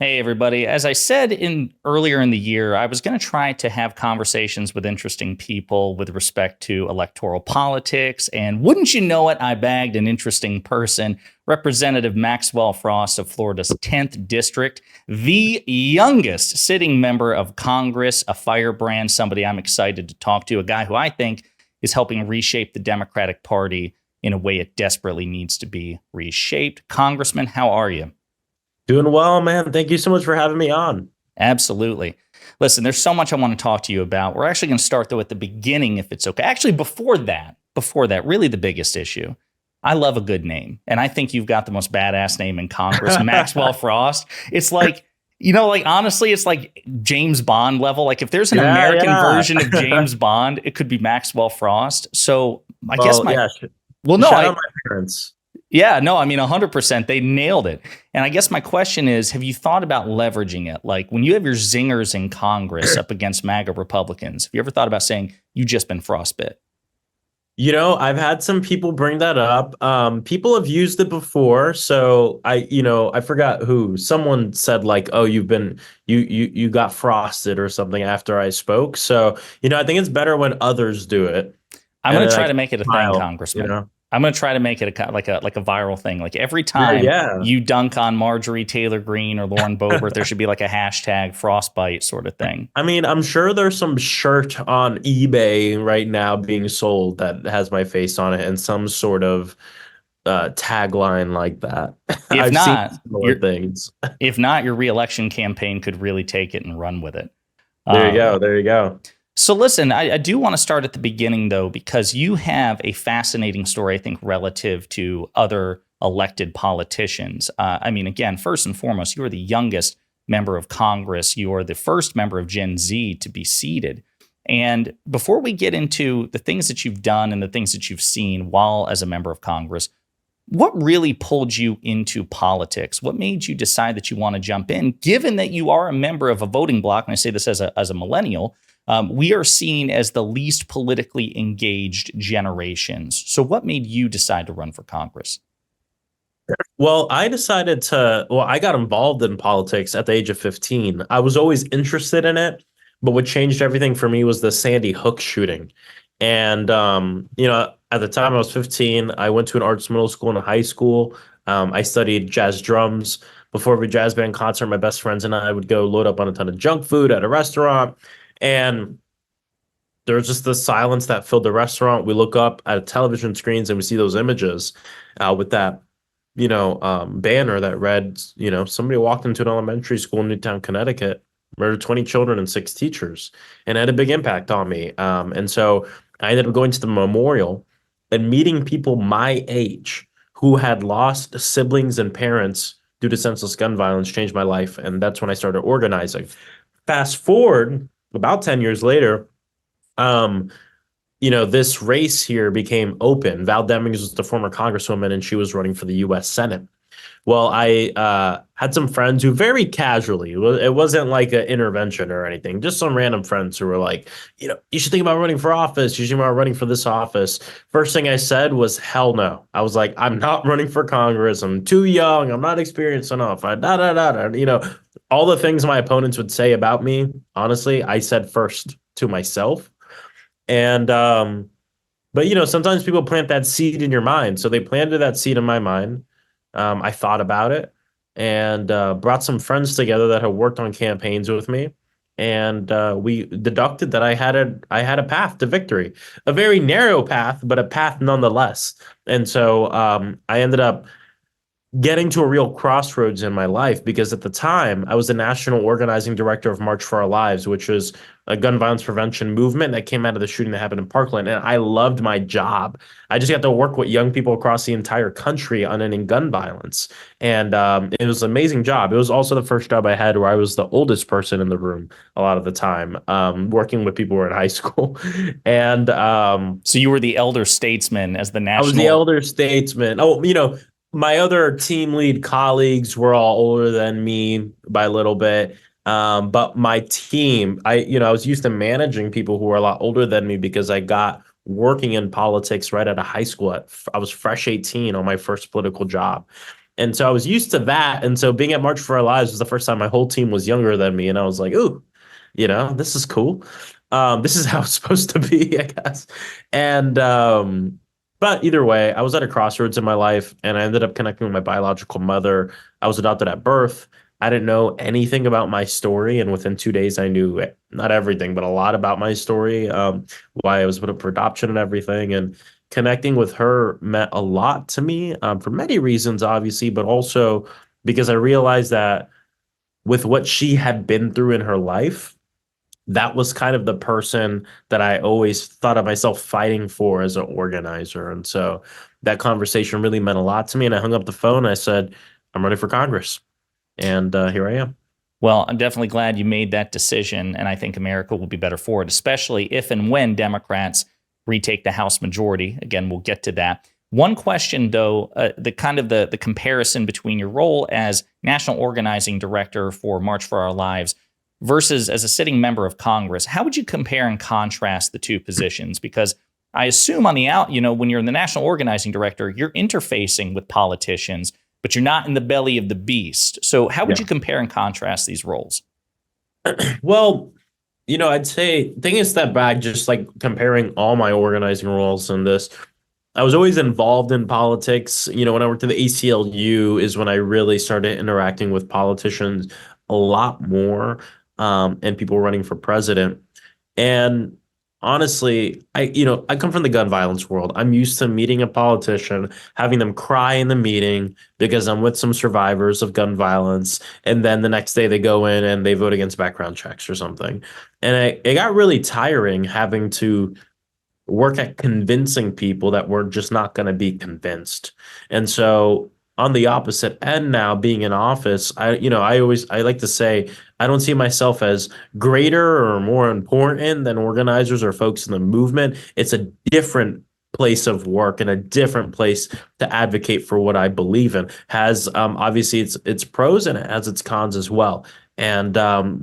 Hey everybody. As I said in earlier in the year, I was going to try to have conversations with interesting people with respect to electoral politics, and wouldn't you know it, I bagged an interesting person, Representative Maxwell Frost of Florida's 10th district, the youngest sitting member of Congress, a firebrand, somebody I'm excited to talk to, a guy who I think is helping reshape the Democratic Party in a way it desperately needs to be reshaped. Congressman, how are you? Doing well, man. Thank you so much for having me on. Absolutely. Listen, there's so much I want to talk to you about. We're actually going to start though at the beginning, if it's okay. Actually, before that, really the biggest issue. I love a good name, and I think you've got the most badass name in Congress, Maxwell Frost. It's like, like honestly, it's like James Bond level. Like if there's an Yeah, American yeah. version of James Bond, it could be Maxwell Frost. So I guess Well, yeah. well, no, Shout out my parents. yeah, no, I mean, 100%. They nailed it. And I guess my question is, have you thought about leveraging it? Like when you have your zingers in Congress up against MAGA Republicans, have you ever thought about saying, you just been frostbit? I've had some people bring that up. People have used it before. So I forgot who. Someone said like, "Oh, you got frosted or something after I spoke." So, I think it's better when others do it. I'm And going to then I try to can make it a thing, smile, you Congressman. know? I'm going to try to make it like a viral thing. Like every Yeah, time yeah. you dunk on Marjorie Taylor Greene or Lauren Boebert, there should be like a hashtag frostbite sort of thing. I mean, I'm sure there's some shirt on eBay right now being sold that has my face on it and some sort of tagline like that. If I've seen not, similar your things. your reelection campaign could really take it and run with it. There you Um, go. There you go. So listen, I do want to start at the beginning though, because you have a fascinating story, I think, relative to other elected politicians. I mean, again, first and foremost, you are the youngest member of Congress. You are the first member of Gen Z to be seated. And before we get into the things that you've done and the things that you've seen while as a member of Congress, what really pulled you into politics? What made you decide that you want to jump in, given that you are a member of a voting bloc? And I say this as a millennial. We are seen as the least politically engaged generations. So what made you decide to run for Congress? Well, I got involved in politics at the age of 15. I was always interested in it, but what changed everything for me was the Sandy Hook shooting. And, at the time I was 15, I went to an arts middle school and a high school. I studied jazz drums. Before every jazz band concert, my best friends and I would go load up on a ton of junk food at a restaurant. And there was just the silence that filled the restaurant. We look up at television screens and we see those images with that, banner that read, somebody walked into an elementary school in Newtown, Connecticut, murdered 20 children and six teachers, and it had a big impact on me. And so I ended up going to the memorial and meeting people my age who had lost siblings and parents due to senseless gun violence changed my life. And that's when I started organizing. Fast forward about 10 years later, um, this race here became open. Val Demings was the former congresswoman, and she was running for the U.S. Senate. Well, I had some friends who very casually, it wasn't like an intervention or anything, just some random friends who were like, you should think about running for office. You should think about running for this office. First thing I said was, hell no. I was like, I'm not running for Congress. I'm too young. I'm not experienced enough. All the things my opponents would say about me, honestly, I said first to myself. And but sometimes people plant that seed in your mind. So they planted that seed in my mind. I thought about it and brought some friends together that had worked on campaigns with me. And we deducted that I had a path to victory, a very narrow path, but a path nonetheless. And so I ended up getting to a real crossroads in my life because at the time I was the national organizing director of March for Our Lives, which was a gun violence prevention movement that came out of the shooting that happened in Parkland. And I loved my job. I just got to work with young people across the entire country on ending gun violence. And it was an amazing job. It was also the first job I had where I was the oldest person in the room a lot of the time, working with people who were in high school. And So you were the elder statesman as the I was the national. elder statesman. Oh, my other team lead colleagues were all older than me by a little bit. But my team, I was used to managing people who were a lot older than me because I got working in politics right out of high school. I was fresh 18 on my first political job. And so I was used to that. And so being at March for Our Lives was the first time my whole team was younger than me. And I was like, ooh, this is cool. This is how it's supposed to be, I guess. And but either way, I was at a crossroads in my life, and I ended up connecting with my biological mother. I was adopted at birth. I didn't know anything about my story, and within 2 days, I knew not everything, but a lot about my story, why I was put up for adoption and everything. And connecting with her meant a lot to me, for many reasons, obviously, but also because I realized that with what she had been through in her life, that was kind of the person that I always thought of myself fighting for as an organizer. And so that conversation really meant a lot to me. And I hung up the phone. And I said, I'm running for Congress. And here I am. Well, I'm definitely glad you made that decision, and I think America will be better for it, especially if and when Democrats retake the House majority. Again, we'll get to that. One question, though, the comparison between your role as National Organizing Director for March for Our Lives versus as a sitting member of Congress, how would you compare and contrast the two positions? Because I assume on the out, when you're the National Organizing Director, you're interfacing with politicians, but you're not in the belly of the beast. So how would you compare and contrast these roles? Well, I'd say taking a step back, just like comparing all my organizing roles in this, I was always involved in politics. When I worked at the ACLU is when I really started interacting with politicians a lot more, and people running for president. And honestly, I come from the gun violence world. I'm used to meeting a politician, having them cry in the meeting because I'm with some survivors of gun violence, and then the next day they go in and they vote against background checks or something. And it got really tiring having to work at convincing people that we're just not going to be convinced. And so on the opposite end now, being in office, I like to say I don't see myself as greater or more important than organizers or folks in the movement. It's a different place of work and a different place to advocate for what I believe in. Has obviously its pros and it has its cons as well. And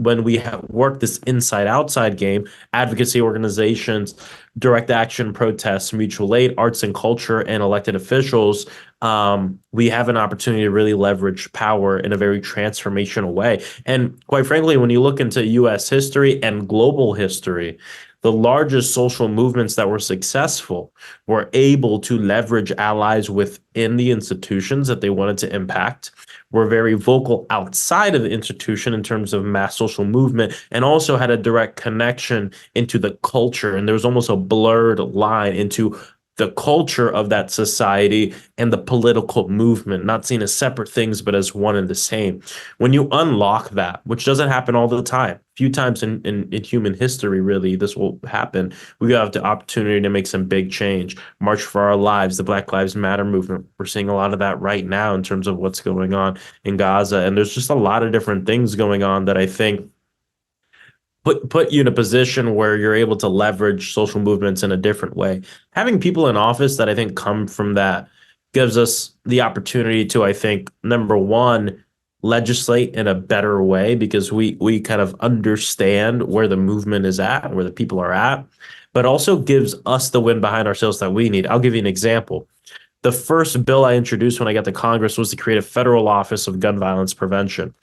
when we have worked this inside outside game, advocacy organizations, direct action protests, mutual aid, arts and culture, and elected officials, we have an opportunity to really leverage power in a very transformational way. And quite frankly, when you look into US history and global history, the largest social movements that were successful were able to leverage allies within the institutions that they wanted to impact, were very vocal outside of the institution in terms of mass social movement, and also had a direct connection into the culture. And there was almost a blurred line into the culture of that society and the political movement, not seen as separate things, but as one and the same. When you unlock that, which doesn't happen all the time, few times in human history, really, this will happen. We have the opportunity to make some big change. March for Our Lives, the Black Lives Matter movement. We're seeing a lot of that right now in terms of what's going on in Gaza. And there's just a lot of different things going on that I think put you in a position where you're able to leverage social movements in a different way. Having people in office that I think come from that gives us the opportunity to, I think, number one, legislate in a better way because we kind of understand where the movement is at, where the people are at, but also gives us the wind behind ourselves that we need. I'll give you an example. The first bill I introduced when I got to Congress was to create a federal office of gun violence prevention.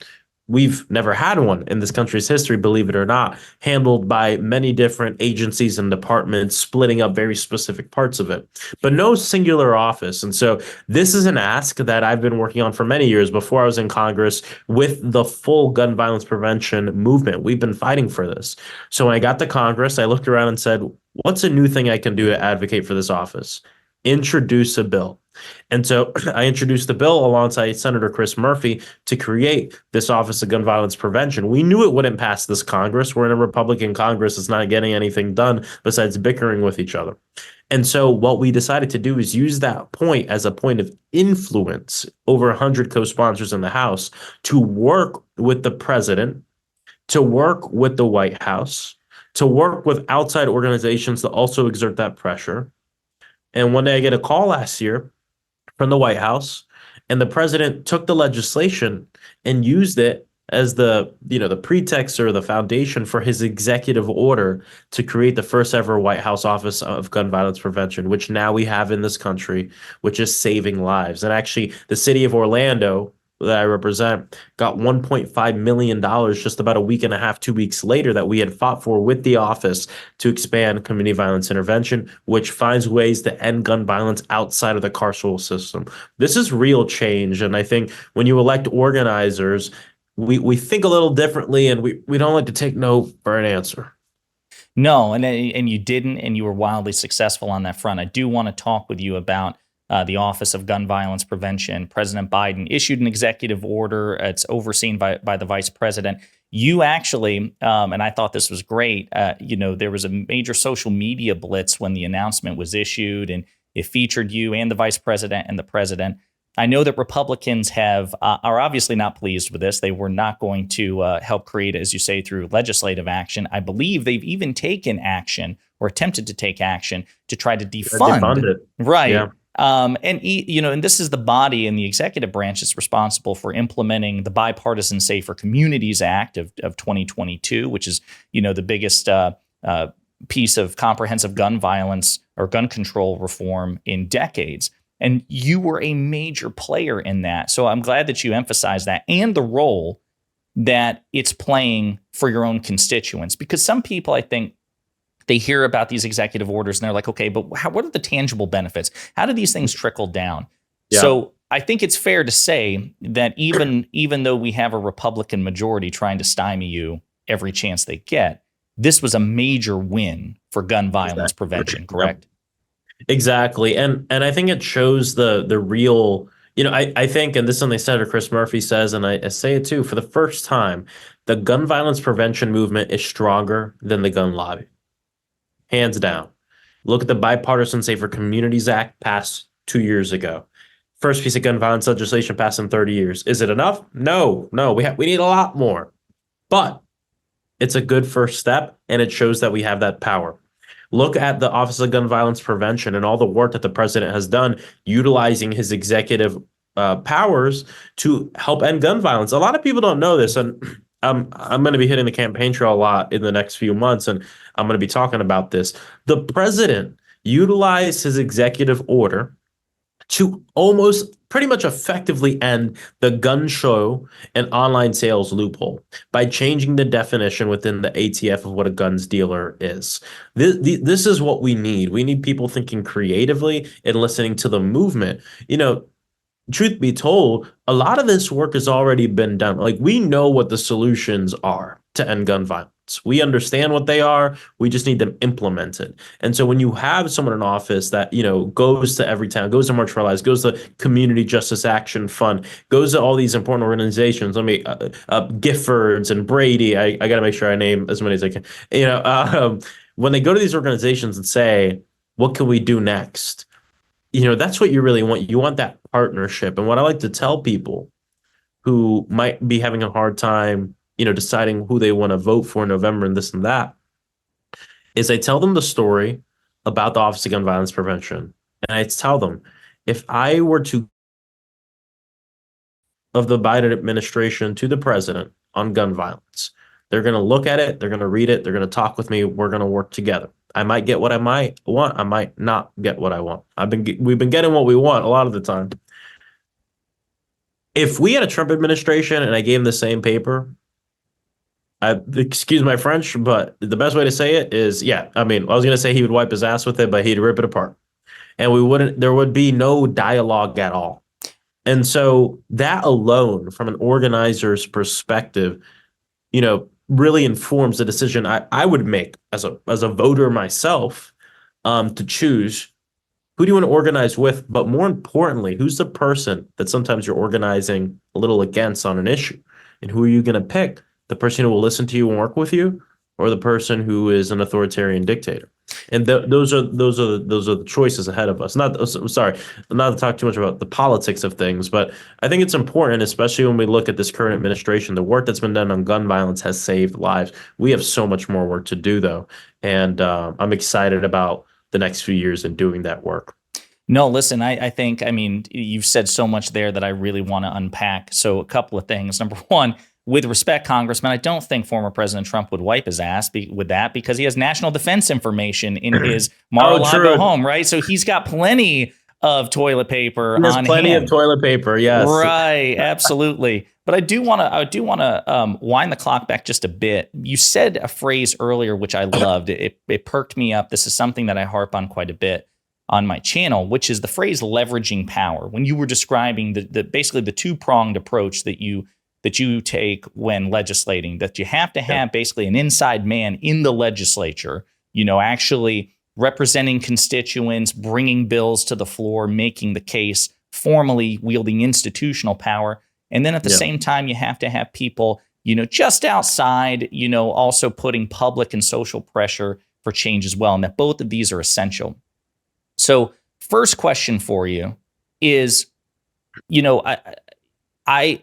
We've never had one in this country's history, believe it or not, handled by many different agencies and departments, splitting up very specific parts of it, but no singular office. And so this is an ask that I've been working on for many years before I was in Congress with the full gun violence prevention movement. We've been fighting for this. So when I got to Congress, I looked around and said, what's a new thing I can do to advocate for this office? Introduce a bill. And so I introduced the bill alongside Senator Chris Murphy to create this Office of Gun Violence Prevention. We knew it wouldn't pass this Congress. We're in a Republican Congress. It's not getting anything done besides bickering with each other. And so what we decided to do is use that point as a point of influence over 100 co-sponsors in the House to work with the president, to work with the White House, to work with outside organizations to also exert that pressure. And one day I get a call last year from the White House, and the president took the legislation and used it as the pretext or the foundation for his executive order to create the first ever White House Office of Gun Violence Prevention, which now we have in this country, which is saving lives. And actually, the city of Orlando that I represent got $1.5 million just about a week and a half, 2 weeks later, that we had fought for with the office to expand community violence intervention, which finds ways to end gun violence outside of the carceral system. This is real change. And I think when you elect organizers, we think a little differently, and we don't like to take no for an answer. No, and you didn't, and you were wildly successful on that front. I do want to talk with you about the Office of Gun Violence Prevention. President Biden issued an executive order. It's overseen by the vice president. You actually, and I thought this was great, there was a major social media blitz when the announcement was issued, and it featured you and the vice president and the president. I know that Republicans are obviously not pleased with this. They were not going to help create, as you say, through legislative action. I believe they've even taken action or attempted to take action to try to defund it. Right. Yeah. And this is the body in the executive branch that's responsible for implementing the Bipartisan Safer Communities Act of 2022, which is, the biggest piece of comprehensive gun violence or gun control reform in decades. And you were a major player in that. So I'm glad that you emphasize that and the role that it's playing for your own constituents, because some people, I think, they hear about these executive orders and they're like, okay, but what are the tangible benefits? How do these things trickle down? Yeah. So I think it's fair to say that even though we have a Republican majority trying to stymie you every chance they get, this was a major win for gun violence prevention, correct? Exactly. And I think it shows the real, I think, and this is something Senator Chris Murphy says, and I say it too, for the first time, the gun violence prevention movement is stronger than the gun lobby. Hands down. Look at the Bipartisan Safer Communities Act passed 2 years ago. First piece of gun violence legislation passed in 30 years. Is it enough? No, we need a lot more. But it's a good first step, and it shows that we have that power. Look at the Office of Gun Violence Prevention and all the work that the president has done utilizing his executive powers to help end gun violence. A lot of people don't know this, and I'm going to be hitting the campaign trail a lot in the next few months, and I'm going to be talking about this. The president utilized his executive order to almost pretty much effectively end the gun show and online sales loophole by changing the definition within the ATF of what a guns dealer is. This is what we need. We need people thinking creatively and listening to the movement. Truth be told, a lot of this work has already been done. Like, we know what the solutions are to end gun violence. We understand what they are. We just need them implemented. And so when you have someone in office that, goes to every town, goes to March for Lives, goes to Community Justice Action Fund, goes to all these important organizations, Giffords and Brady, I got to make sure I name as many as I can. When they go to these organizations and say, what can we do next? That's what you really want. You want that partnership. And what I like to tell people who might be having a hard time, deciding who they want to vote for in November and this and that, is I tell them the story about the Office of Gun Violence Prevention. And I tell them, if I were to of the Biden administration to the president on gun violence, they're going to look at it, they're going to read it, they're going to talk with me, we're going to work together. I might get what I might want. I might not get what I want. We've been getting what we want a lot of the time. If we had a Trump administration and I gave him the same paper, excuse my French, but the best way to say it is, I was going to say he would wipe his ass with it, but he'd rip it apart. And there would be no dialogue at all. And so that alone, from an organizer's perspective, really informs the decision I would make as a voter myself, to choose who do you want to organize with, but more importantly, who's the person that sometimes you're organizing a little against on an issue, and who are you going to pick? The person who will listen to you and work with you, or the person who is an authoritarian dictator? And those are the choices ahead of us. Not to talk too much about the politics of things, but I think it's important, especially when we look at this current administration. The work that's been done on gun violence has saved lives. We have so much more work to do, though, and I'm excited about the next few years in doing that work. No, listen, I think, you've said so much there that I really want to unpack. So a couple of things. Number one, with respect, Congressman, I don't think former President Trump would wipe his ass with that, because he has national defense information in his Mar-a-Lago home, right? So he's got plenty of toilet paper There's on plenty hand. of toilet paper, yes. Right, absolutely. But I do want to wind the clock back just a bit. You said a phrase earlier which I loved. It perked me up. This is something that I harp on quite a bit on my channel, which is the phrase leveraging power. When you were describing the basically the two-pronged approach that you take when legislating, that you have to have basically an inside man in the legislature, actually representing constituents, bringing bills to the floor, making the case, formally wielding institutional power. And then at the same time, you have to have people, just outside, also putting public and social pressure for change as well. And that both of these are essential. So first question for you is, I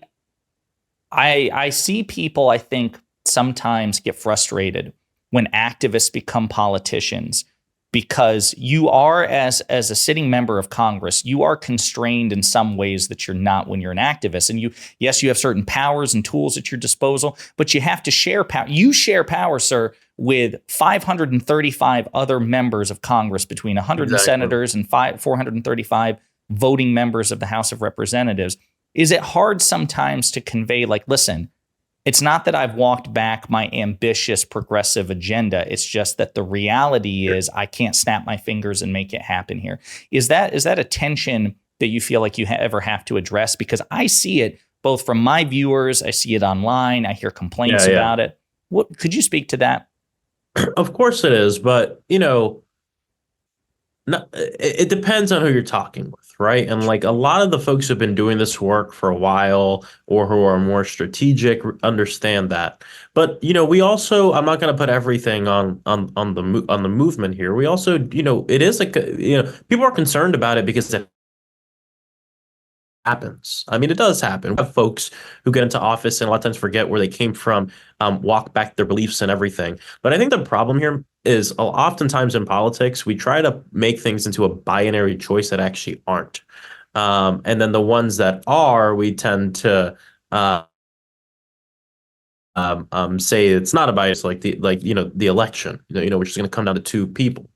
see people, I think, sometimes get frustrated when activists become politicians, because you are, as a sitting member of Congress, you are constrained in some ways that you're not when you're an activist. And you have certain powers and tools at your disposal, but you have to share power. You share power, sir, with 535 other members of Congress, between 100 senators and 435 voting members of the House of Representatives. Is it hard sometimes to convey, like, listen, it's not that I've walked back my ambitious progressive agenda. It's just that the reality is I can't snap my fingers and make it happen here. Is that a tension that you feel like you ever have to address? Because I see it both from my viewers. I see it online. I hear complaints about it. What could you speak to that? Of course it is, but it depends on who you're talking with, right? And like a lot of the folks who've been doing this work for a while, or who are more strategic, understand that. But we also, I'm not going to put everything on the movement here. We also, it is like people are concerned about it because it happens. I mean, it does happen. We have folks who get into office and a lot of times forget where they came from, walk back their beliefs and everything. But I think the problem here is oftentimes in politics, we try to make things into a binary choice that actually aren't. And then the ones that are, we tend to say it's not a bias, like the election, which is going to come down to two people.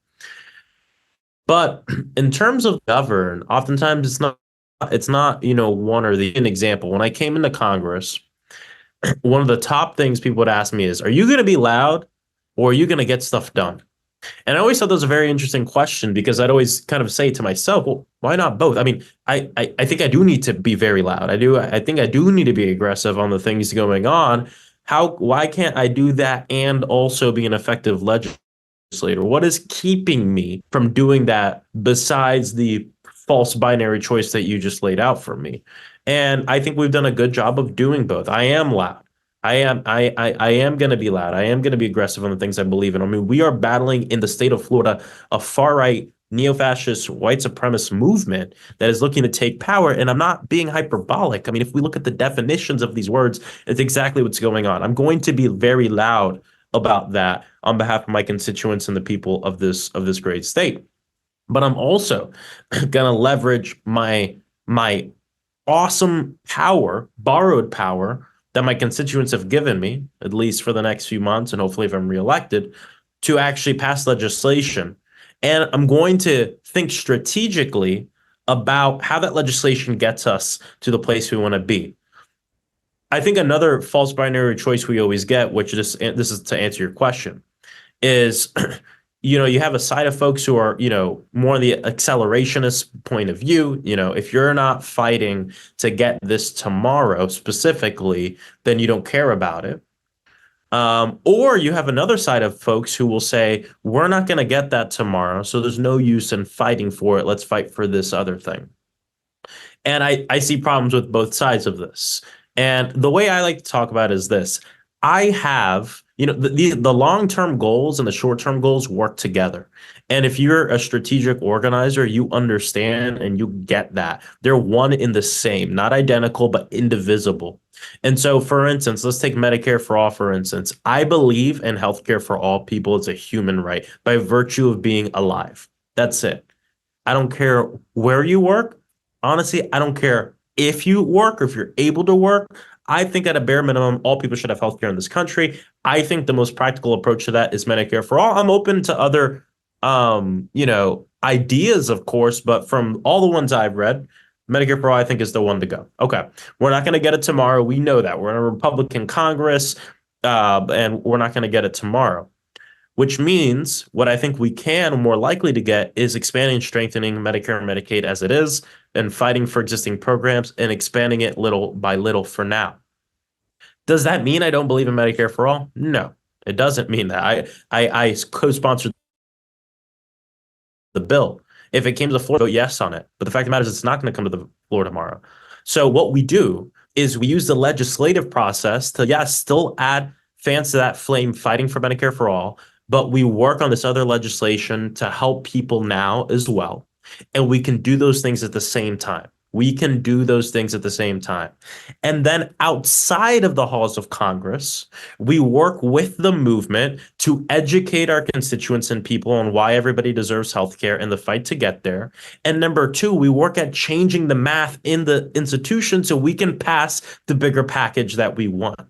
But in terms of govern, oftentimes it's not one or the. An example, when I came into Congress, one of the top things people would ask me is, are you going to be loud or are you going to get stuff done? And I always thought that was a very interesting question, because I'd always kind of say to myself, well, why not both? I mean, I think I do need to be very loud. I think I do need to be aggressive on the things going on. Why can't I do that and also be an effective legislator? What is keeping me from doing that besides the false binary choice that you just laid out for me? And I think we've done a good job of doing both. I am loud. I am going to be loud. I am going to be aggressive on the things I believe in. I mean, we are battling in the state of Florida a far-right neo-fascist white supremacist movement that is looking to take power. And I'm not being hyperbolic. I mean, if we look at the definitions of these words, it's exactly what's going on. I'm going to be very loud about that on behalf of my constituents and the people of this great state. But I'm also going to leverage my awesome power, borrowed power, that my constituents have given me, at least for the next few months, and hopefully if I'm reelected, to actually pass legislation. And I'm going to think strategically about how that legislation gets us to the place we want to be. I think another false binary choice we always get, which this is to answer your question, is you have a side of folks who are, more the accelerationist point of view. If you're not fighting to get this tomorrow specifically, then you don't care about it. Or you have another side of folks who will say, we're not going to get that tomorrow, so there's no use in fighting for it. Let's fight for this other thing. And I see problems with both sides of this. And the way I like to talk about it is this. I have, the long-term goals and the short-term goals work together. And if you're a strategic organizer, you understand and you get that. They're one in the same, not identical, but indivisible. And so, for instance, let's take Medicare for all, for instance. I believe in healthcare for all people as a human right by virtue of being alive. That's it. I don't care where you work. Honestly, I don't care if you work or if you're able to work. I think at a bare minimum, all people should have healthcare in this country. I think the most practical approach to that is Medicare for all. I'm open to other, ideas, of course, but from all the ones I've read, Medicare for all, I think, is the one to go. Okay, we're not going to get it tomorrow. We know that we're in a Republican Congress, and we're not going to get it tomorrow. Which means what I think we can more likely to get is expanding and strengthening Medicare and Medicaid as it is, and fighting for existing programs and expanding it little by little for now. Does that mean I don't believe in Medicare for all? No, it doesn't mean that. I co-sponsored the bill. If it came to the floor, vote yes on it. But the fact of the matter is, it's not going to come to the floor tomorrow. So what we do is we use the legislative process to, yes, still add fans to that flame fighting for Medicare for all, but we work on this other legislation to help people now as well. And we can do those things at the same time. We can do those things at the same time. And then outside of the halls of Congress, we work with the movement to educate our constituents and people on why everybody deserves healthcare and the fight to get there. And number two, we work at changing the math in the institution so we can pass the bigger package that we want.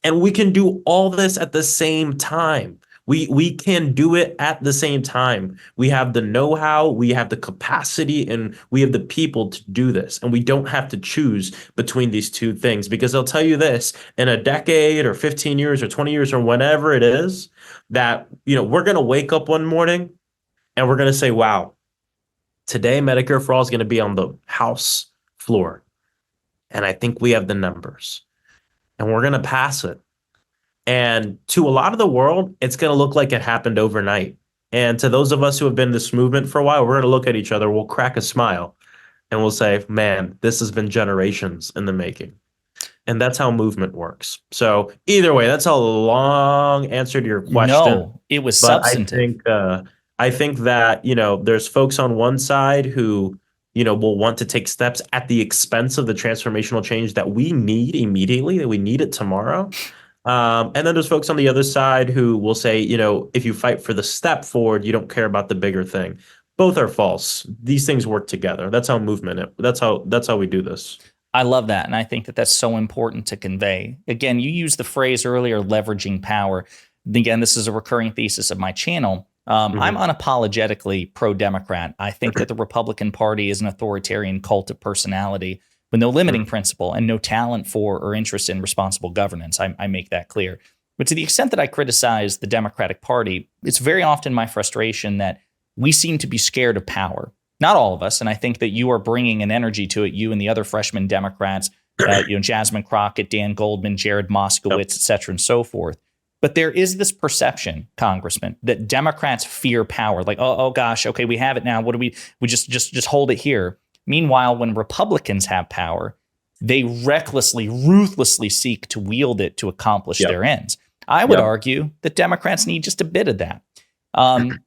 And we can do all this at the same time. We can do it at the same time. We have the know-how, we have the capacity, and we have the people to do this. And we don't have to choose between these two things, because I'll tell you this, in a decade or 15 years or 20 years or whenever it is, that we're going to wake up one morning and we're going to say, wow, today Medicare for all is going to be on the House floor. And I think we have the numbers. And we're going to pass it. And to a lot of the world, it's going to look like it happened overnight. And to those of us who have been in this movement for a while, we're going to look at each other, we'll crack a smile, and we'll say, man, this has been generations in the making. And that's how movement works. So either way, that's a long answer to your question. No, it was substantive. I think that, there's folks on one side who, will want to take steps at the expense of the transformational change that we need immediately, that we need it tomorrow. And then there's folks on the other side who will say, if you fight for the step forward, you don't care about the bigger thing. Both are false. These things work together. That's how that's how we do this. I love that. And I think that that's so important to convey. Again, you used the phrase earlier, leveraging power. Again, this is a recurring thesis of my channel. I'm unapologetically pro-Democrat. I think that the Republican Party is an authoritarian cult of personality with no limiting principle and no talent for or interest in responsible governance. I make that clear. But to the extent that I criticize the Democratic Party, it's very often my frustration that we seem to be scared of power. Not all of us, and I think that you are bringing an energy to it, you and the other freshman Democrats, Jasmine Crockett, Dan Goldman, Jared Moskowitz, et cetera, and so forth. But there is this perception, Congressman, that Democrats fear power. Like, oh gosh, okay, we have it now. What do we just hold it here? Meanwhile, when Republicans have power, they recklessly, ruthlessly seek to wield it to accomplish their ends. I would argue that Democrats need just a bit of that.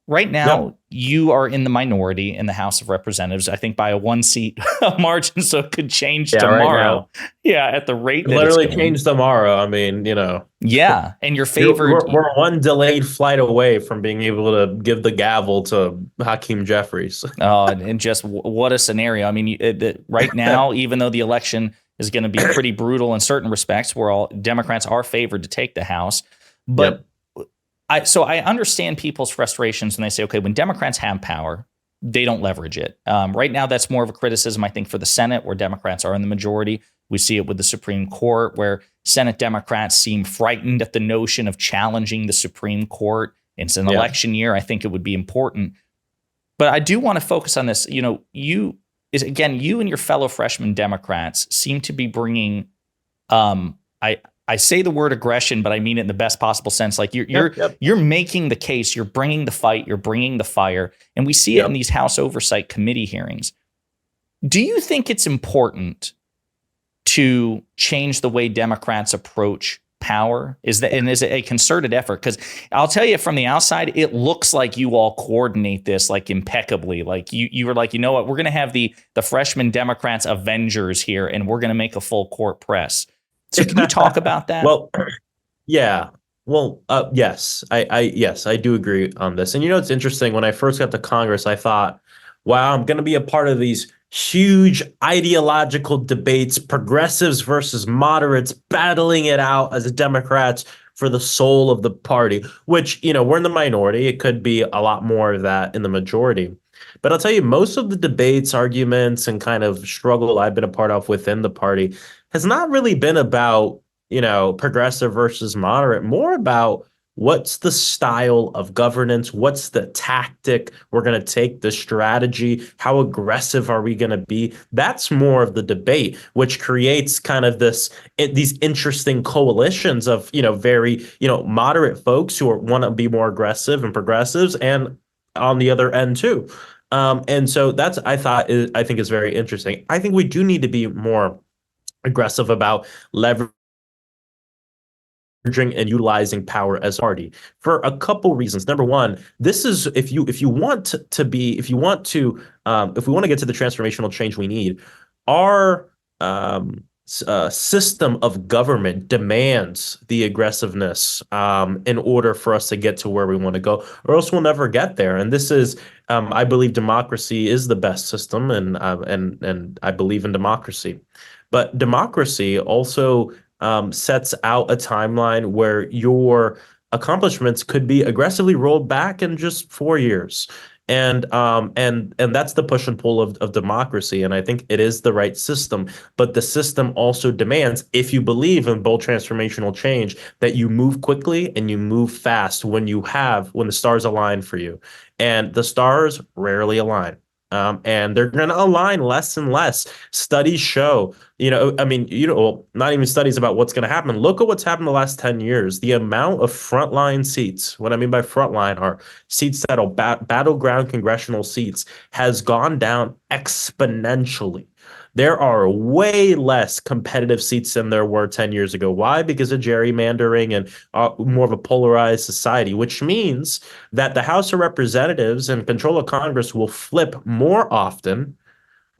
Right now, you are in the minority in the House of Representatives, I think by a 1-seat margin, so it could change tomorrow. Right, at the rate that literally change tomorrow. I mean, Yeah, and your favorite... We're one delayed flight away from being able to give the gavel to Hakeem Jeffries. And just what a scenario. I mean, right now, even though the election is going to be pretty brutal in certain respects, Democrats are favored to take the House, but... So I understand people's frustrations when they say, okay, when Democrats have power, they don't leverage it. Right now, that's more of a criticism, I think, for the Senate, where Democrats are in the majority. We see it with the Supreme Court, where Senate Democrats seem frightened at the notion of challenging the Supreme Court. It's an election year. I think it would be important. But I do want to focus on this. You and your fellow freshman Democrats seem to be bringing I say the word aggression, but I mean it in the best possible sense. Like you're making the case, you're bringing the fight, you're bringing the fire, and we see it in these House Oversight Committee hearings. Do you think it's important to change the way Democrats approach power? Is it a concerted effort? Because I'll tell you, from the outside, it looks like you all coordinate this like impeccably. Like you were like, you know what, we're going to have the freshman Democrats Avengers here, and we're going to make a full court press. So can you talk about that? Well, yeah. Well, yes, I do agree on this. And it's interesting. When I first got to Congress, I thought, wow, I'm going to be a part of these huge ideological debates, progressives versus moderates battling it out as Democrats for the soul of the party, which, we're in the minority. It could be a lot more of that in the majority. But I'll tell you, most of the debates, arguments, and kind of struggle I've been a part of within the party has not really been about, progressive versus moderate, more about what's the style of governance, what's the tactic we're going to take, the strategy, how aggressive are we going to be? That's more of the debate, which creates kind of these interesting coalitions of, very, moderate folks who want to be more aggressive and progressives, and on the other end too. And so that's I think is very interesting. I think we do need to be more aggressive about leveraging and utilizing power as a party for a couple reasons. Number one, this is if you want to be if you want to if we want to get to the transformational change we need, our system of government demands the aggressiveness in order for us to get to where we want to go, or else we'll never get there. And this is, I believe, democracy is the best system, and I believe in democracy. But democracy also sets out a timeline where your accomplishments could be aggressively rolled back in just 4 years. And that's the push and pull of democracy. And I think it is the right system. But the system also demands, if you believe in bold transformational change, that you move quickly and you move fast when the stars align for you. And the stars rarely align. And they're going to align less and less. Studies show, well, not even studies about what's going to happen. Look at what's happened the last 10 years. The amount of frontline seats, what I mean by frontline are seats that are battleground congressional seats, has gone down exponentially. There are way less competitive seats than there were 10 years ago. Why? Because of gerrymandering and more of a polarized society, which means that the House of Representatives and control of Congress will flip more often.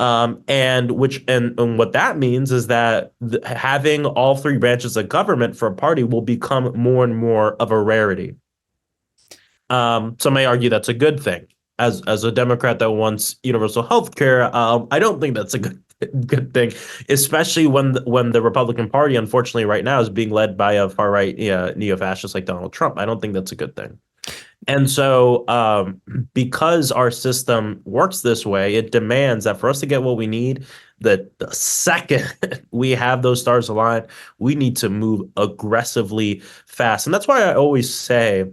And what that means is that having all three branches of government for a party will become more and more of a rarity. Some may argue that's a good thing. As a Democrat that wants universal health care, I don't think that's a good thing, especially when the Republican Party, unfortunately, right now is being led by a far right neo-fascist like Donald Trump. I don't think that's a good thing. And so, because our system works this way, it demands that for us to get what we need, that the second we have those stars aligned, we need to move aggressively fast. And that's why I always say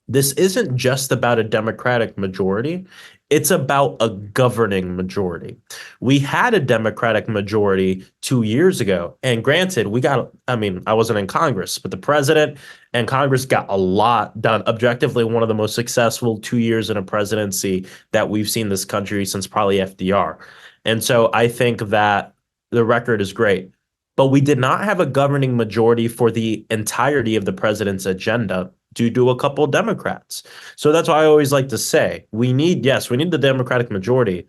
this isn't just about a Democratic majority. It's about a governing majority. We had a Democratic majority 2 years ago. And granted, I wasn't in Congress, but the president and Congress got a lot done. Objectively, one of the most successful 2 years in a presidency that we've seen this country since probably FDR. And so I think that the record is great. But we did not have a governing majority for the entirety of the president's agenda due to a couple of Democrats. So that's why I always like to say we need the Democratic majority,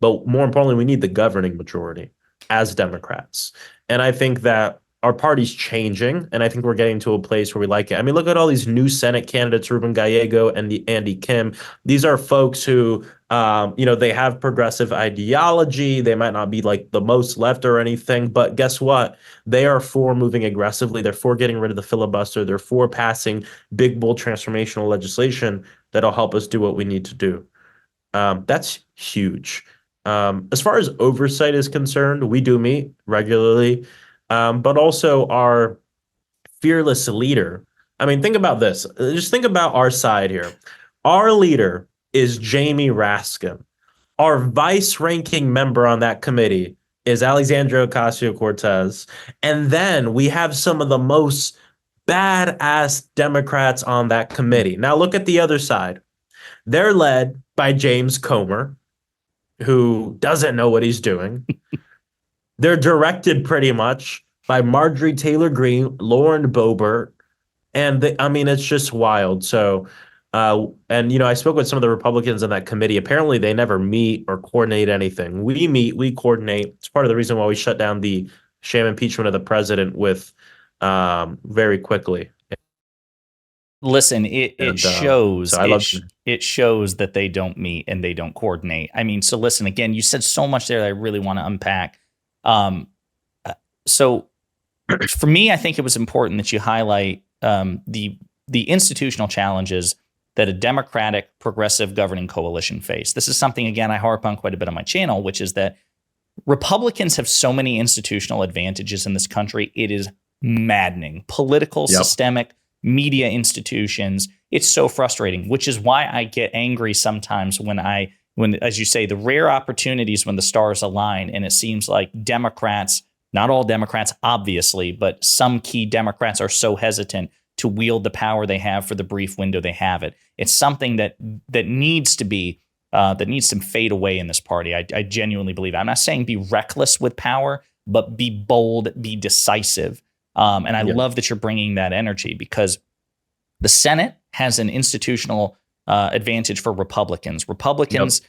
but more importantly, we need the governing majority as Democrats. And I think that our party's changing, and I think we're getting to a place where we like it. I mean, look at all these new Senate candidates, Ruben Gallego and Andy Kim. These are folks who, they have progressive ideology. They might not be like the most left or anything, but guess what? They are for moving aggressively. They're for getting rid of the filibuster. They're for passing big, bold transformational legislation that'll help us do what we need to do. That's huge. As far as oversight is concerned, we do meet regularly. But also our fearless leader. I mean, think about this. Just think about our side here. Our leader is Jamie Raskin. Our vice-ranking member on that committee is Alexandria Ocasio-Cortez. And then we have some of the most badass Democrats on that committee. Now look at the other side. They're led by James Comer, who doesn't know what he's doing. They're directed pretty much by Marjorie Taylor Greene, Lauren Boebert, and it's just wild. So, I spoke with some of the Republicans in that committee. Apparently, they never meet or coordinate anything. We meet, we coordinate. It's part of the reason why we shut down the sham impeachment of the president very quickly. Listen, it And shows so I love. it shows that they don't meet and they don't coordinate. I mean, so listen again. You said so much there that I really want to unpack. Um, so for me, I think it was important that you highlight the institutional challenges that a democratic progressive governing coalition face. This is something again I harp on quite a bit on my channel, which is that Republicans have so many institutional advantages in this country. It is maddening. Political, systemic, media institutions. It's so frustrating, which is why I get angry sometimes when, as you say, the rare opportunities when the stars align and it seems like Democrats, not all Democrats, obviously, but some key Democrats are so hesitant to wield the power they have for the brief window they have it. It's something that needs to be that needs to fade away in this party. I genuinely believe. I'm not saying be reckless with power, but be bold, be decisive. And I love that you're bringing that energy because the Senate has an institutional advantage for Republicans. Republicans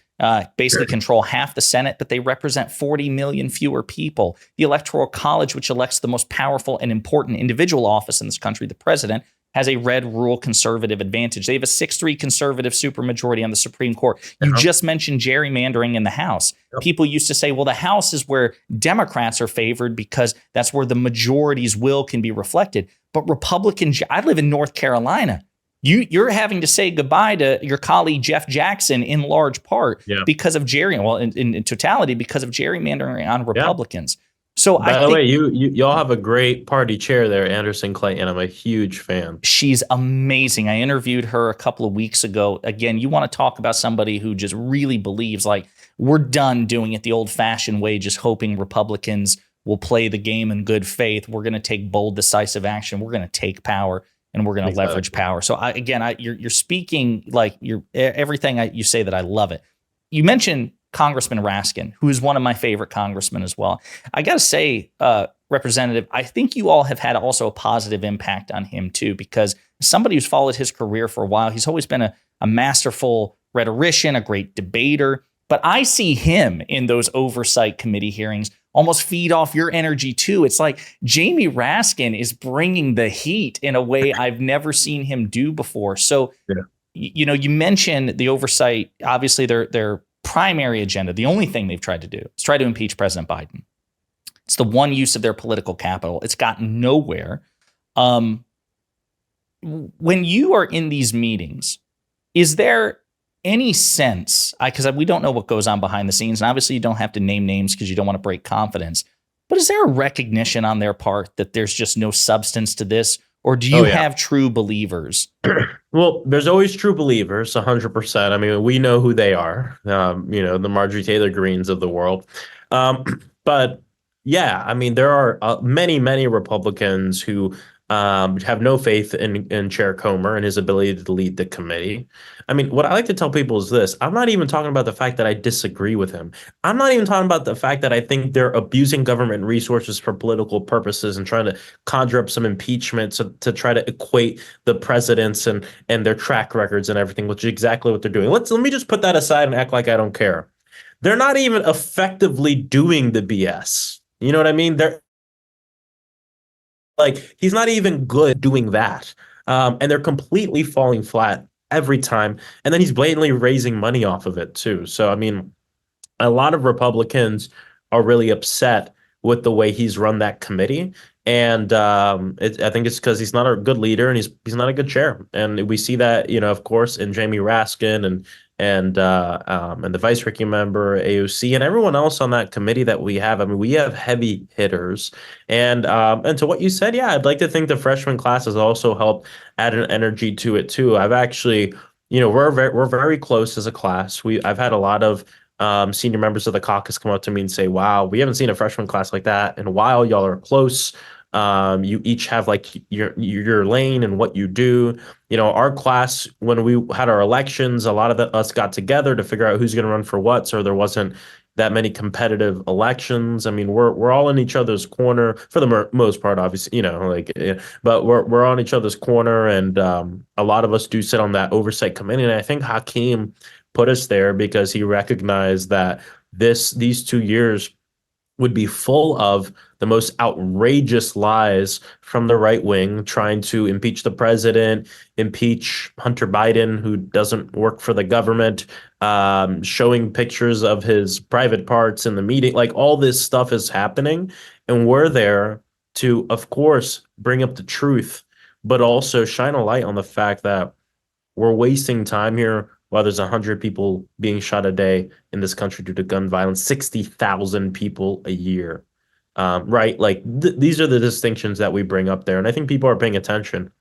basically control half the Senate, but they represent 40 million fewer people. The Electoral College, which elects the most powerful and important individual office in this country, the president, has a red rural conservative advantage. They have a 6-3 conservative supermajority on the Supreme Court. You just mentioned gerrymandering in the House. People used to say, well, the House is where Democrats are favored because that's where the majority's will can be reflected. But Republicans, I live in North Carolina. You're having to say goodbye to your colleague Jeff Jackson in large part because of in totality because of gerrymandering on Republicans. So by the way, y'all have a great party chair there, Anderson Clayton. I'm a huge fan. She's amazing. I interviewed her a couple of weeks ago. Again, you want to talk about somebody who just really believes like we're done doing it the old-fashioned way, just hoping Republicans will play the game in good faith. We're going to take bold, decisive action. We're going to take power. And we're going to leverage power. So you're speaking like everything you say that I love it. You mentioned Congressman Raskin, who is one of my favorite congressmen as well. I got to say, Representative, I think you all have had also a positive impact on him too, because somebody who's followed his career for a while, he's always been a masterful rhetorician, a great debater. But I see him in those oversight committee hearings almost feed off your energy too. It's like Jamie Raskin is bringing the heat in a way I've never seen him do before. So, you mentioned the oversight, obviously their primary agenda, the only thing they've tried to do is try to impeach President Biden. It's the one use of their political capital. It's gotten nowhere. When you are in these meetings, is there any sense, because we don't know what goes on behind the scenes, and obviously you don't have to name names because you don't want to break confidence, but is there a recognition on their part that there's just no substance to this? Or do you have true believers? Well, there's always true believers, 100%. I mean, we know who they are, the Marjorie Taylor Greens of the world. But yeah, I mean, there are many, many Republicans who have no faith in Chair Comer and his ability to lead the committee. I mean, what I like to tell people is this. I'm not even talking about the fact that I disagree with him. I'm not even talking about the fact that I think they're abusing government resources for political purposes and trying to conjure up some impeachment to try to equate the presidents and their track records and everything, which is exactly what they're doing. Let me just put that aside and act like I don't care. They're not even effectively doing the BS. You know what I mean? He's not even good doing that. And they're completely falling flat every time. And then he's blatantly raising money off of it too. So, I mean, a lot of Republicans are really upset with the way he's run that committee. And I think it's because he's not a good leader and he's not a good chair. And we see that, of course, in Jamie Raskin and the vice ranking member AOC and everyone else on that committee that we have. I mean, we have heavy hitters. And to what you said, I'd like to think the freshman class has also helped add an energy to it too. I've actually, we're very close as a class. I've had a lot of senior members of the caucus come up to me and say, wow, we haven't seen a freshman class like that in a while. Y'all are close. You each have like your lane and what you do. Our class, when we had our elections, a lot of us got together to figure out who's going to run for what. So there wasn't that many competitive elections. I mean, we're all in each other's corner for the most part, obviously, but we're on each other's corner. And a lot of us do sit on that oversight committee. And I think Hakeem put us there because he recognized that these 2 years would be full of the most outrageous lies from the right wing, trying to impeach the president, impeach Hunter Biden, who doesn't work for the government, showing pictures of his private parts in the meeting. Like all this stuff is happening. And we're there to, of course, bring up the truth, but also shine a light on the fact that we're wasting time here while there's 100 people being shot a day in this country due to gun violence, 60,000 people a year. Right? Like these are the distinctions that we bring up there. And I think people are paying attention.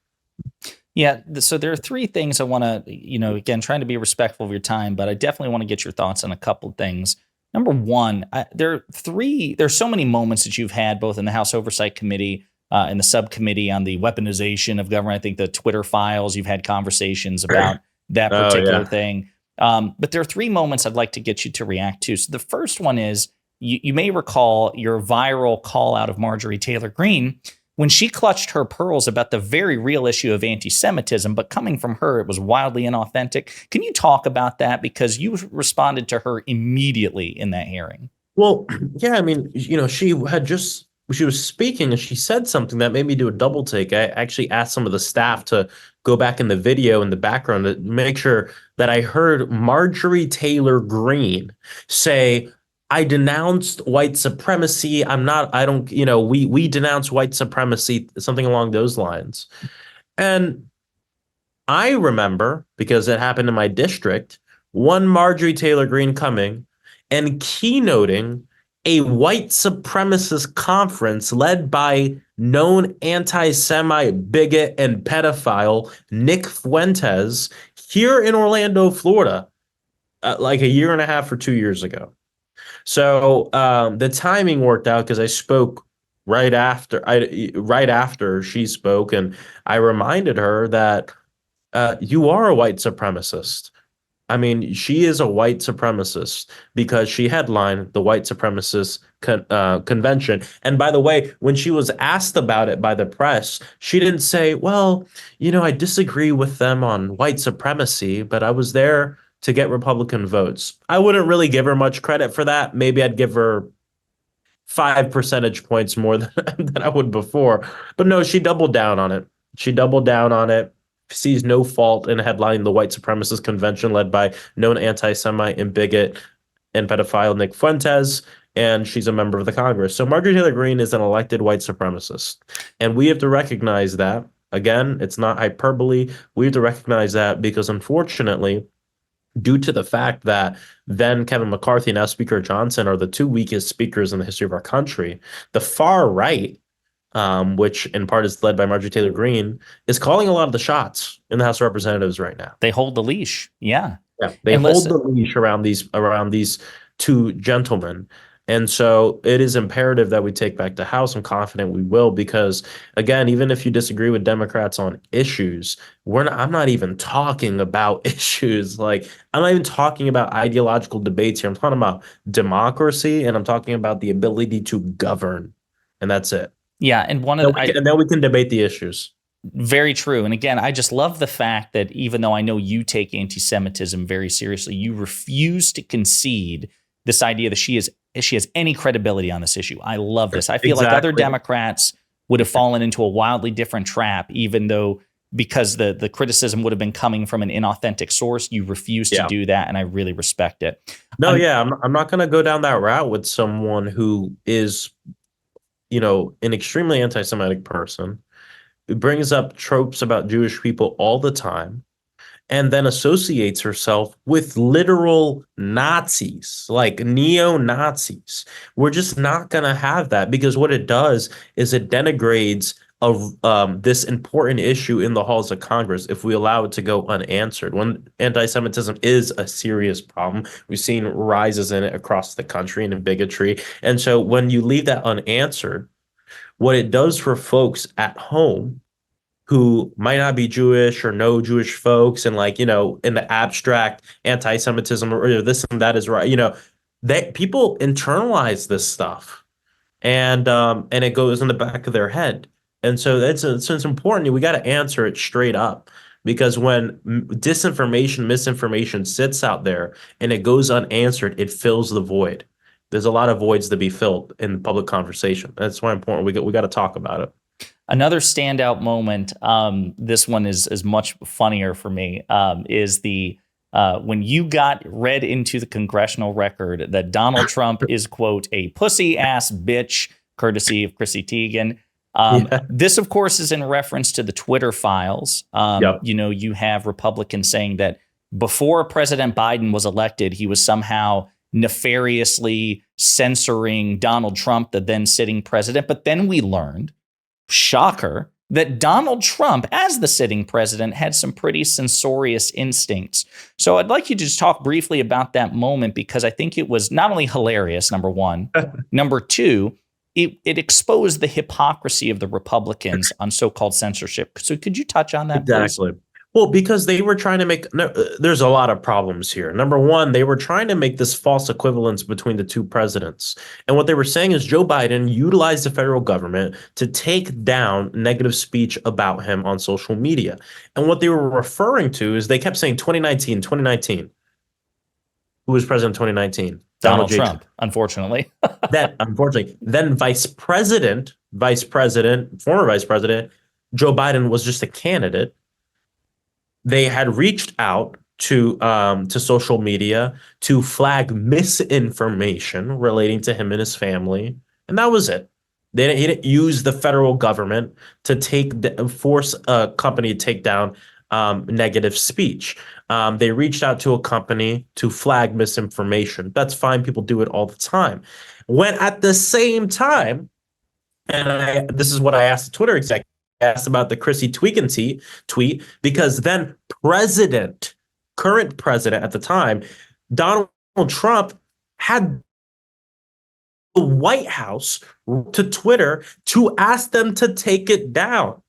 Yeah. So there are three things I want to, again, trying to be respectful of your time, but I definitely want to get your thoughts on a couple of things. Number one, there's so many moments that you've had both in the House Oversight Committee and the subcommittee on the weaponization of government. I think the Twitter files, you've had conversations about that particular thing. But there are three moments I'd like to get you to react to. So the first one is you may recall your viral call out of Marjorie Taylor Greene when she clutched her pearls about the very real issue of anti-Semitism, but coming from her, it was wildly inauthentic. Can you talk about that? Because you responded to her immediately in that hearing. Well, yeah, I mean, she was speaking and she said something that made me do a double take. I actually asked some of the staff to go back in the video in the background to make sure that I heard Marjorie Taylor Greene say, I denounced white supremacy. We denounce white supremacy, something along those lines. And I remember, because it happened in my district, one Marjorie Taylor Greene coming and keynoting a white supremacist conference led by known anti-Semite, bigot, and pedophile Nick Fuentes here in Orlando, Florida, like a year and a half or 2 years ago. So the timing worked out because I spoke right after she spoke, and I reminded her that you are a white supremacist. I mean, she is a white supremacist because she headlined the white supremacist convention. And by the way, when she was asked about it by the press, she didn't say, well, I disagree with them on white supremacy, but I was there to get Republican votes. I wouldn't really give her much credit for that. Maybe I'd give her 5 percentage points more than I would before. But no, she doubled down on it. Sees no fault in headlining the white supremacist convention led by known anti-Semite and bigot and pedophile Nick Fuentes, and she's a member of the Congress. So Marjorie Taylor Greene is an elected white supremacist. And we have to recognize that. Again, it's not hyperbole. We have to recognize that because unfortunately, due to the fact that then Kevin McCarthy and now Speaker Johnson are the two weakest speakers in the history of our country, the far right, which in part is led by Marjorie Taylor Greene, is calling a lot of the shots in the House of Representatives right now. They hold the leash. Yeah. They hold the leash around these two gentlemen. And so it is imperative that we take back the House. I'm confident we will, because again, even if you disagree with Democrats on issues, I'm not even talking about issues. Like, I'm not even talking about ideological debates here. I'm talking about democracy, and I'm talking about the ability to govern. And that's it. Yeah. And and then we can debate the issues. Very true. And again, I just love the fact that even though I know you take anti-Semitism very seriously, you refuse to concede this idea that she has any credibility on this issue. I love this. I feel like other Democrats would have fallen into a wildly different trap, even though because the criticism would have been coming from an inauthentic source, you refuse to do that. And I really respect it. No, I'm not going to go down that route with someone who is, an extremely anti-Semitic person who brings up tropes about Jewish people all the time, and then associates herself with literal Nazis, like neo-Nazis. We're just not going to have that, because what it does is it denigrates this important issue in the halls of Congress if we allow it to go unanswered. When anti-Semitism is a serious problem, we've seen rises in it across the country and in bigotry. And so when you leave that unanswered, what it does for folks at home who might not be Jewish or know Jewish folks, and in the abstract anti-Semitism or this and that is right, that people internalize this stuff, and it goes in the back of their head. And so it's important. We got to answer it straight up, because when disinformation, misinformation sits out there and it goes unanswered, it fills the void. There's a lot of voids to be filled in public conversation. That's why important we got to talk about it. Another standout moment, this one is much funnier for me, is the when you got read into the congressional record that Donald Trump is, quote, a pussy ass bitch, courtesy of Chrissy Teigen. Yeah. This, of course, is in reference to the Twitter files. Yep. You have Republicans saying that before President Biden was elected, he was somehow nefariously censoring Donald Trump, the then sitting president. But then we learned, shocker, that Donald Trump, as the sitting president, had some pretty censorious instincts. So I'd like you to just talk briefly about that moment, because I think it was not only hilarious, number one, number two, it exposed the hypocrisy of the Republicans on so-called censorship. So could you touch on that, Exactly. please? Well, because they were trying to make, no, there's a lot of problems here. Number one, they were trying to make this false equivalence between the two presidents. And what they were saying is Joe Biden utilized the federal government to take down negative speech about him on social media. And what they were referring to is they kept saying 2019, 2019. Who was president in 2019? Donald Trump, unfortunately. That, unfortunately, then former vice president, Joe Biden was just a candidate. They had reached out to social media to flag misinformation relating to him and his family, and that was it. He didn't use the federal government to force a company to take down negative speech. They reached out to a company to flag misinformation. That's fine. People do it all the time. When at the same time, and this is what I asked the Twitter executive, asked about the Chrissy Teigen tweet, because then current president at the time, Donald Trump, had the White House to Twitter to ask them to take it down.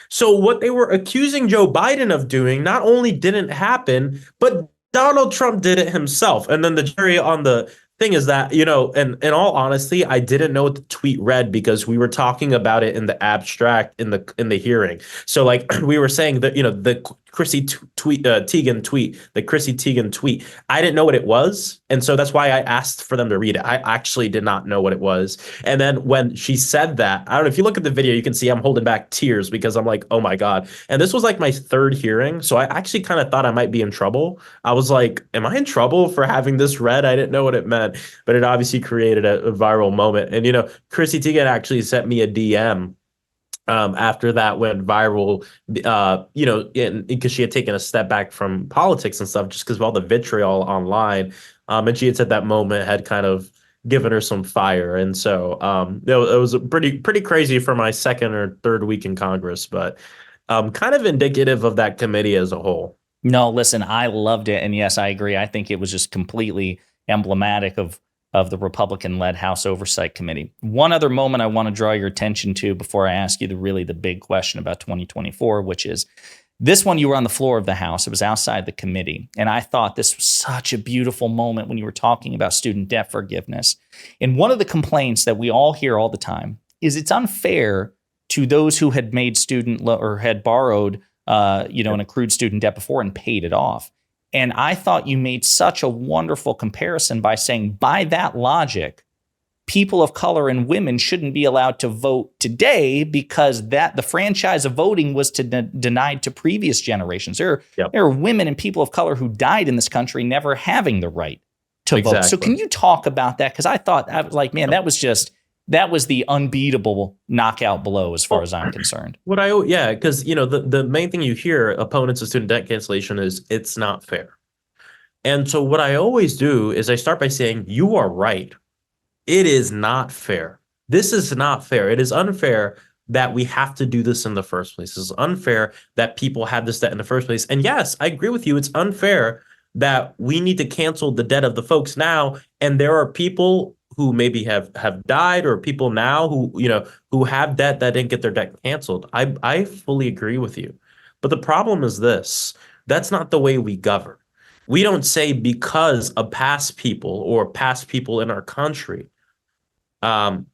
So what they were accusing Joe Biden of doing not only didn't happen, but Donald Trump did it himself. And then the jury on the thing is that, and in all honesty, I didn't know what the tweet read because we were talking about it in the abstract in the hearing. So like we were saying that, the Chrissy Teigen tweet, I didn't know what it was. And so that's why I asked for them to read it. I actually did not know what it was. And then when she said that, I don't know if you look at the video, you can see I'm holding back tears because I'm like, oh my God. And this was like my third hearing. So I actually kind of thought I might be in trouble. I was like, am I in trouble for having this read? I didn't know what it meant, but it obviously created a viral moment. And, Chrissy Teigen actually sent me a DM after that went viral, because she had taken a step back from politics and stuff just because of all the vitriol online. And she had said that moment had kind of given her some fire. And so it was pretty crazy for my second or third week in Congress, but kind of indicative of that committee as a whole. No, listen, I loved it. And yes, I agree. I think it was just completely emblematic of the Republican-led House Oversight Committee. One other moment I want to draw your attention to before I ask you the big question about 2024, which is this one. You were on the floor of the House. It was outside the committee. And I thought this was such a beautiful moment when you were talking about student debt forgiveness. And one of the complaints that we all hear all the time is it's unfair to those who had made or had borrowed an accrued student debt before and paid it off. And I thought you made such a wonderful comparison by saying, by that logic, people of color and women shouldn't be allowed to vote today because the franchise of voting was denied to previous generations. There are women and people of color who died in this country never having the right to vote. So can you talk about that? Because I thought, I was like, man, that was the unbeatable knockout blow as far as I'm concerned. Because the main thing you hear opponents of student debt cancellation is it's not fair. And so what I always do is I start by saying, you are right. It is not fair. This is not fair. It is unfair that we have to do this in the first place. It's unfair that people have this debt in the first place. And yes, I agree with you. It's unfair that we need to cancel the debt of the folks now. And there are people who maybe have died, or people now who have debt that didn't get their debt canceled. I fully agree with you. But the problem is this: that's not the way we govern. We don't say because of past people in our country, had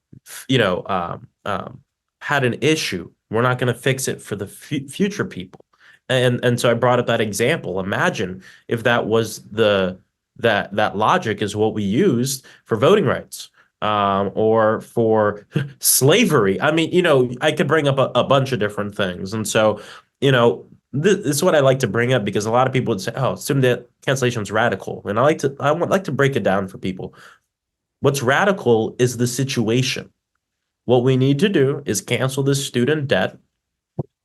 an issue, we're not going to fix it for the future people. And so I brought up that example. Imagine if that was the that logic is what we used for voting rights, or for slavery. I mean, I could bring up a bunch of different things. And so, this is what I like to bring up, because a lot of people would say, "Oh, student debt cancellation is radical," and I would like to break it down for people. What's radical is the situation. What we need to do is cancel this student debt,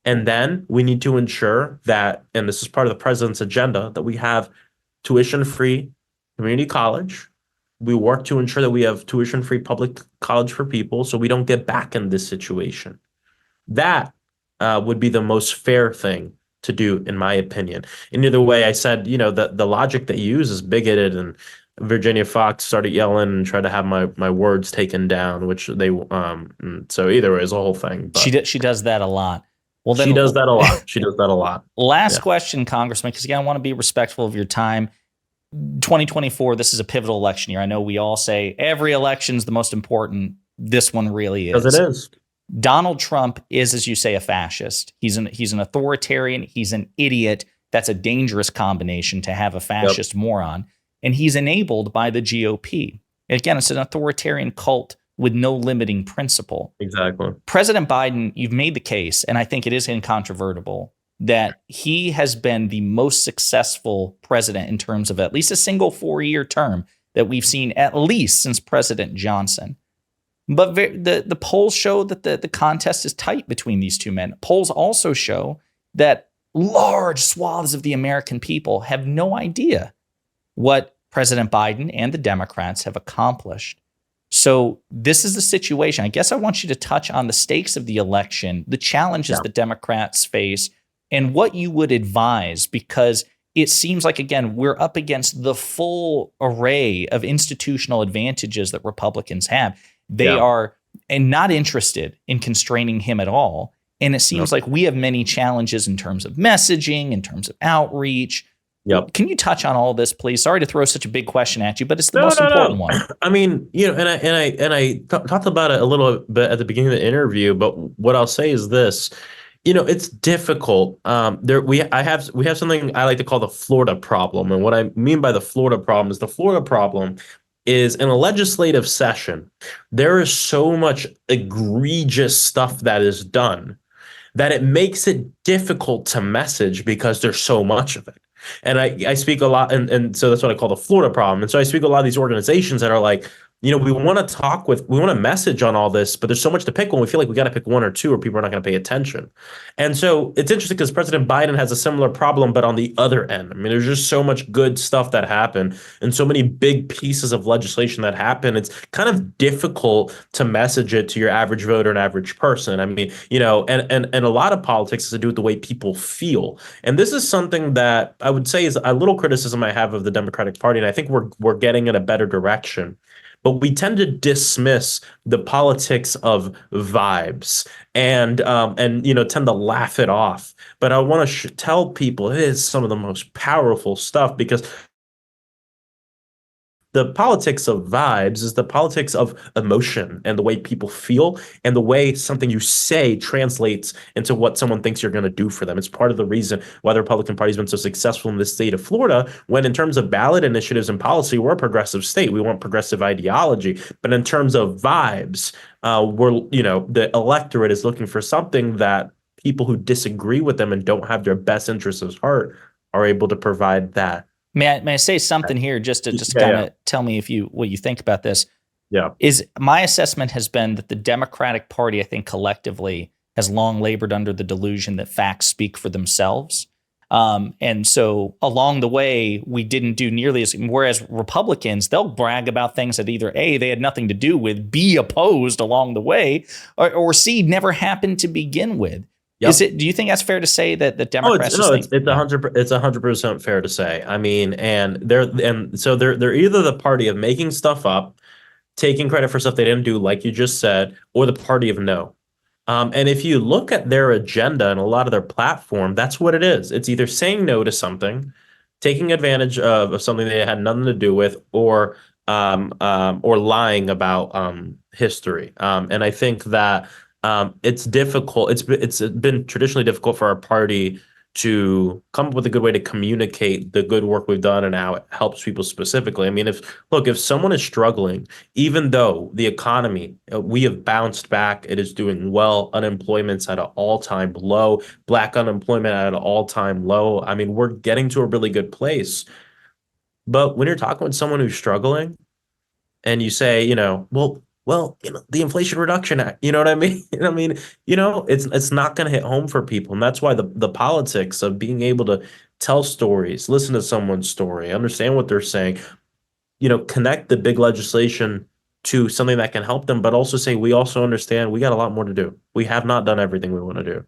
and then we need to ensure that, and this is part of the president's agenda, that we have tuition-free community college. We work to ensure that we have tuition-free public college for people, so we don't get back in this situation. That would be the most fair thing to do, in my opinion. And either way, I said, the logic that you use is bigoted, and Virginia Fox started yelling and tried to have my words taken down, which they so either way, it's a whole thing. But She does that a lot. Well, then she does that a lot. She does that a lot. Last question, Congressman, because again, I want to be respectful of your time. 2024, this is a pivotal election year. I know we all say every election is the most important. This one really is. Because it is. Donald Trump is, as you say, a fascist. He's an authoritarian. He's an idiot. That's a dangerous combination to have a fascist moron. And he's enabled by the GOP. Again, it's an authoritarian cult with no limiting principle. Exactly. President Biden, you've made the case, and I think it is incontrovertible, that he has been the most successful president in terms of at least a single 4-year term that we've seen at least since President Johnson. But the polls show that the contest is tight between these two men. Polls also show that large swaths of the American people have no idea what President Biden and the Democrats have accomplished. So this is the situation. I guess I want you to touch on the stakes of the election, the challenges the Democrats face, and what you would advise, because it seems like, again, we're up against the full array of institutional advantages that Republicans have. They are not interested in constraining him at all. And it seems like we have many challenges in terms of messaging, in terms of outreach. Can you touch on all this, please? Sorry to throw such a big question at you, but it's the most important one. I mean, and I talked about it a little bit at the beginning of the interview, but what I'll say is this. It's difficult. We have something I like to call the Florida problem. And what I mean by the Florida problem is in a legislative session, there is so much egregious stuff that is done that it makes it difficult to message because there's so much of it. And I speak a lot, and so that's what I call the Florida problem. And so I speak to a lot of these organizations that are like, we want to message on all this, but there's so much to pick when we feel like we got to pick one or two or people are not going to pay attention. And so it's interesting because President Biden has a similar problem, but on the other end. I mean, there's just so much good stuff that happened and so many big pieces of legislation that happen. It's kind of difficult to message it to your average voter and average person. I mean, and a lot of politics has to do with the way people feel. And this is something that I would say is a little criticism I have of the Democratic Party. And I think we're getting in a better direction. But we tend to dismiss the politics of vibes and tend to laugh it off. But I want to tell people it is some of the most powerful stuff, because the politics of vibes is the politics of emotion and the way people feel and the way something you say translates into what someone thinks you're going to do for them. It's part of the reason why the Republican Party has been so successful in the state of Florida, when in terms of ballot initiatives and policy, we're a progressive state. We want progressive ideology. But in terms of vibes, the electorate is looking for something that people who disagree with them and don't have their best interests at heart are able to provide that. May I say something here just to kind of tell me what you think about this? Yeah. Is my assessment has been that the Democratic Party, I think collectively, has long labored under the delusion that facts speak for themselves. And so along the way, we didn't do nearly as, whereas Republicans, they'll brag about things that either A, they had nothing to do with, B, opposed along the way, or C, never happened to begin with. Yep. Do you think that's fair to say that the Democrats? It's 100% fair to say. I mean, so they're either the party of making stuff up, taking credit for stuff they didn't do, like you just said, or the party of no. And if you look at their agenda and a lot of their platform, that's what it is. It's either saying no to something, taking advantage of something they had nothing to do with, or lying about history. And I think that it's difficult. It's been traditionally difficult for our party to come up with a good way to communicate the good work we've done and how it helps people specifically. I mean, if someone is struggling, even though the economy, we have bounced back, it is doing well, unemployment's at an all-time low, Black unemployment at an all-time low. I mean, we're getting to a really good place. But when you're talking with someone who's struggling and you say, the Inflation Reduction Act, you know what I mean? I mean, it's not going to hit home for people. And that's why the politics of being able to tell stories, listen to someone's story, understand what they're saying, connect the big legislation to something that can help them, but also say, we also understand we got a lot more to do. We have not done everything we want to do.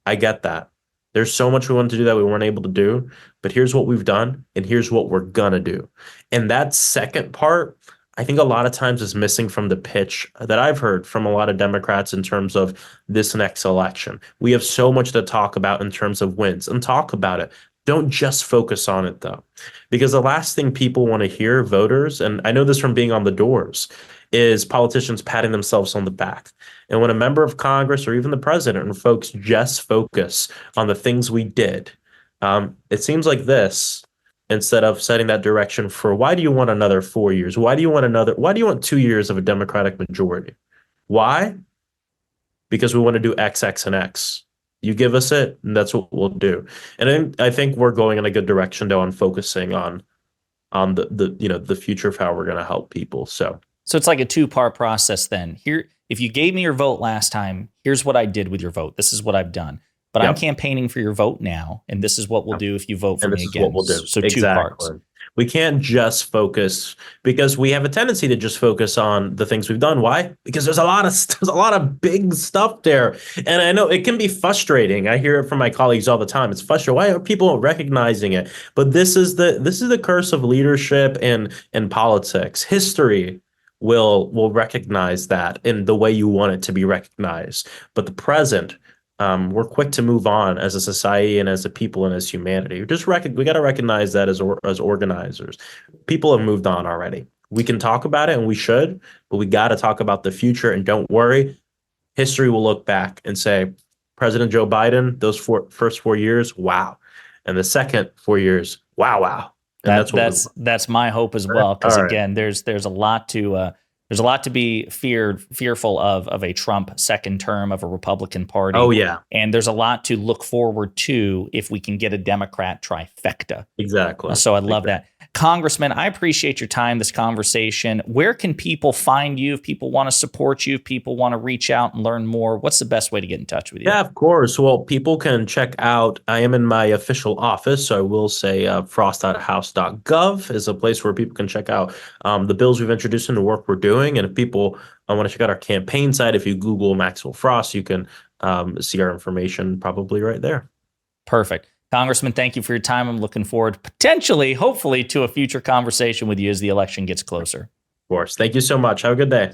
I get that. There's so much we wanted to do that we weren't able to do, but here's what we've done, and here's what we're gonna do. And that second part, I think a lot of times is missing from the pitch that I've heard from a lot of Democrats in terms of this next election. We have so much to talk about in terms of wins, and talk about it. Don't just focus on it, though, because the last thing people want to hear, voters, and I know this from being on the doors, is politicians patting themselves on the back. And when a member of Congress or even the president and folks just focus on the things we did, it seems like this, instead of setting that direction for why do you want another 4 years? Why do you want 2 years of a Democratic majority? Why? Because we want to do X, X, and X. You give us it, and that's what we'll do. And I think we're going in a good direction, though, on focusing on the future of how we're going to help people. So it's like a two-part process then. Here, if you gave me your vote last time, here's what I did with your vote. This is what I've done. But I'm campaigning for your vote now, and this is what we'll do if you vote for me again. This is what we'll do. So two parts. We can't just focus, because we have a tendency to just focus on the things we've done. Why? Because there's a lot of big stuff there. And I know it can be frustrating. I hear it from my colleagues all the time. It's frustrating. Why are people recognizing it? But this is the curse of leadership and politics. History will recognize that in the way you want it to be recognized. But the present, we're quick to move on as a society and as a people and as humanity. We got to recognize that as organizers. People have moved on already. We can talk about it, and we should, but we got to talk about the future. And don't worry, history will look back and say, President Joe Biden, those first 4 years, wow, and the second 4 years, wow. And that's my hope as well. Because again, there's a lot to be fearful of a Trump second term of a Republican Party. Oh yeah, and there's a lot to look forward to if we can get a Democrat trifecta. Exactly. So I love that. Congressman, I appreciate your time, this conversation. Where can people find you if people want to support you, if people want to reach out and learn more? What's the best way to get in touch with you? Yeah, of course. Well, people can check out, I am in my official office, so I will say frost.house.gov is a place where people can check out the bills we've introduced and the work we're doing. And if people want to check out our campaign site, if you Google Maxwell Frost, you can see our information probably right there. Perfect. Congressman, thank you for your time. I'm looking forward hopefully to a future conversation with you as the election gets closer. Of course. Thank you so much. Have a good day.